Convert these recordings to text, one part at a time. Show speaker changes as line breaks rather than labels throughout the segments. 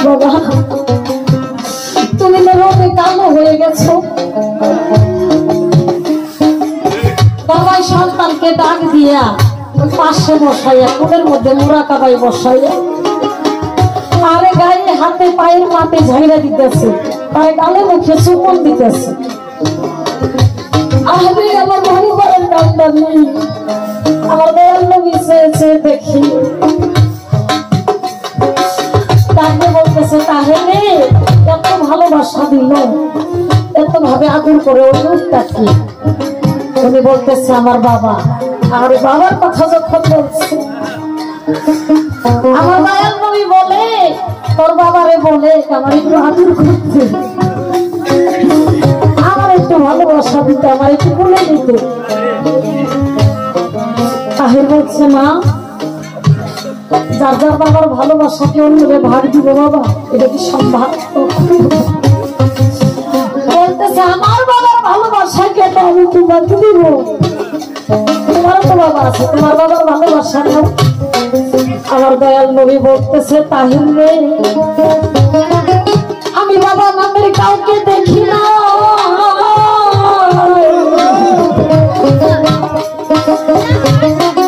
বাবা তুমি লোকে কালো হয়ে গেছো। বাবাই সন্তানকে ডাক দিয়া পাশে বসাইয়া কোলের মধ্যে মুরাকাবাই বসাইয়া আরে গায়ে হাতে পায়ের মাটি ঝাইরা দিতেছে, পায়ে গালে মুখে চুমন দিতেছে। আরে আমার ভগবানের কান্দানি আমার দয়াল নবী চেয়েছে দেখি তাকে বলতেছে তাহলে এত ভালোবাসা দিল এত ভাবে আদর করে ওই রূপটা কি? উনি বলতেছে আমার বাবা। আর বাবার কথা যখন বলছে আমার দয়াল নবী বলে তোর বাবারে বলে আমার একটু আদর করতে, আমার একটু ভালোবাসা দিতে, আমার একটু বলে দিতে। তাহের বলছে মা যার যার বাবার ভালোবাসাকে অন্যরে ভাগ দিব বাবা, এটা কি সম্ভব? বলতেছে আমার বাবার ভালোবাসাকে তো আমি তোমাকে দিব, তোমারও তো বাবা আছে, তোমার বাবার ভালোবাসা নাও। আমার দয়াল নবী বলতেছে তাহির রে আমি বাবা নামের কাউকে দেখি না,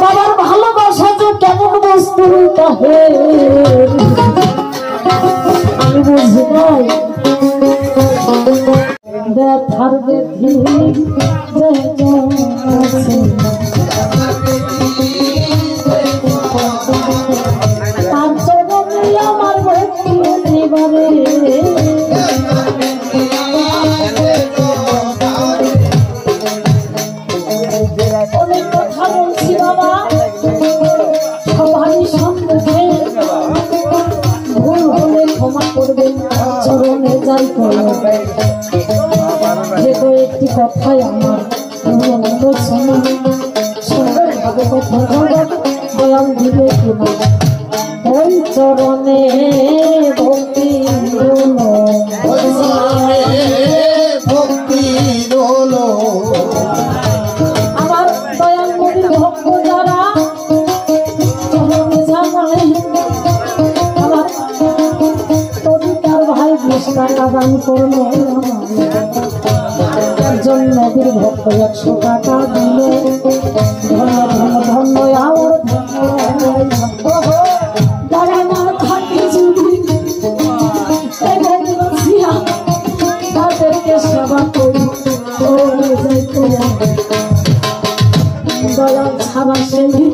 বাবার ভালোবাসা যে কেমন বস্তু আমি বুঝি নাই। ব্যথার বেধি তার চরণে আমার ভক্তি দিবারে অনেক কথা বলছি বাবা সবারই সম্মুখে, ভুল হলে ক্ষমা করবেন চরণে যাই করবে। যে কয়েকটি কথাই আমার সুন্দরভাবে কথা দয়াল দিলে কিনা ওই চরণে ভক্তি আমার দয়াল নবীর ভক্ত যারা চরণে জানাই আমার তরিকার ভাই 20 টাকা দান করলো, একজন নবীর ভক্ত 100 টাকা দিল। ধন্য ধন্য ধন্য আমার যারা আমার থাকে যদি তাদেরকে সেবা করি দয়াল ছাড়া সেই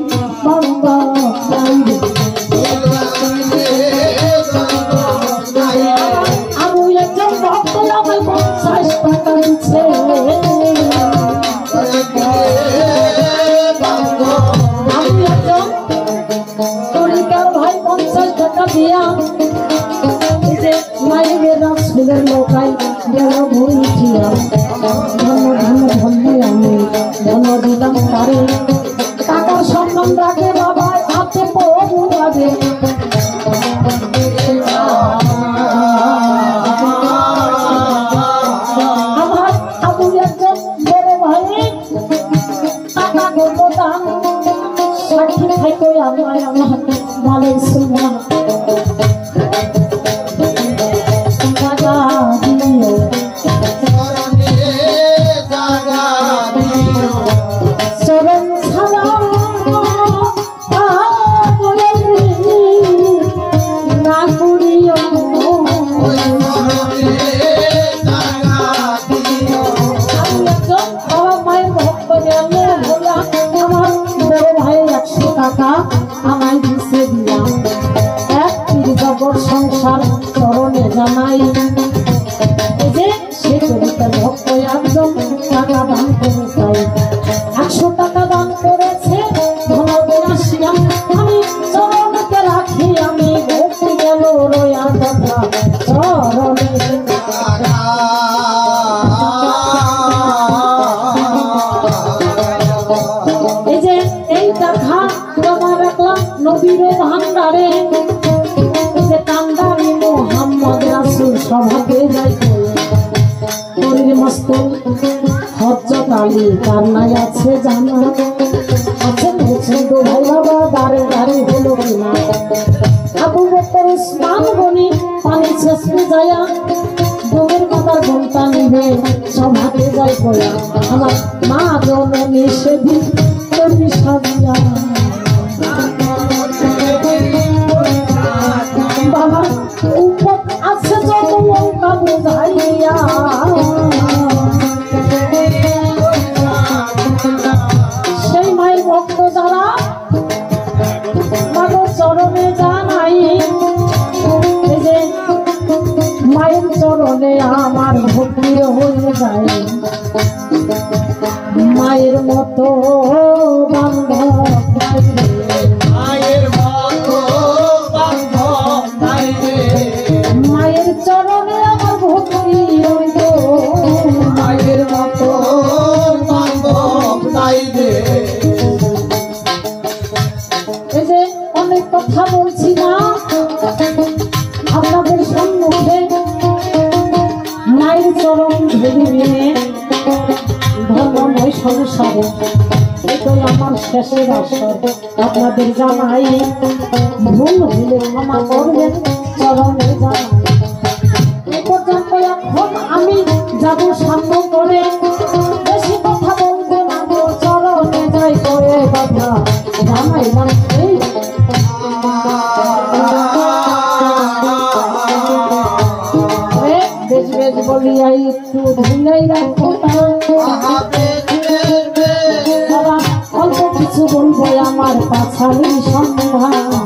বাবা আমি একজন ভক্ত আমায় 50 টাকা দিচ্ছে, আমি একজন তরিকার ভাই 50 টাকা দিয়া যে মায়ের রাসূলের লোকাই গেল ভুলিয়া ধন্য ধন্য ধন্য আমি ধন্য দিলাম তারে। টাকার সম্মান রাখে বাবা হাতে প্রভু লাগে আমার আবু একজন বড় ভাই টাকা করবো দান সাক্ষী খাইতে আমার আমার মালের সুমা আমায় দিছে দিয়া এক জগৎ সংসার চরণে জানাই যে সে চরিত্রের ভক্ত একজন টাকা দান করে চাই 100 টাকা দান করেছে ধনদের আসিয়া আমি চরণকে রাখি আমি ভক্তি গেল রয়া কথা চরণে এই যে এই কথা তোমার রাখলাম নবীর ভান্ডারে যে কান্দারি মোহাম্মদ রাসূল সভাপতি যায়া বউয়ের মাথার ঘুমটা নিবে সভাতে যাই কয়া আমার মা জননী সেদিন করি সাজিয়া বাবা উপর আছে যত লঙ্কা বোঝাইয়া সেই মায়ের ভক্ত যারা মাগো চরণে জানাই এই যে মায়ের চরণে আমার ভক্তি হয়ে যায় মায়ের মতো বান্ধব মায়ের চরণে আমার ভক্তি হইল মায়ের মতো এই যে অনেক কথা বলছি না আপনাদের সম্মুখে মায়ের চরণ ধরিবে ধর্মময় সংসারে এটাই আমার শেষের আসর আপনাদের জানাই ভুল হলে ক্ষমা করবেন চরণে জানাই এ পর্যন্ত এখন আমি যাব সামনে করে বেশি কথা বলবো না চরণে যাই করে কথা জানাইলাম এই বেশ বেশ বলিয়াই একটু ধুলাই রাখো বাবা অল্প কিছু বলবো আমার পাছালি সন্ধান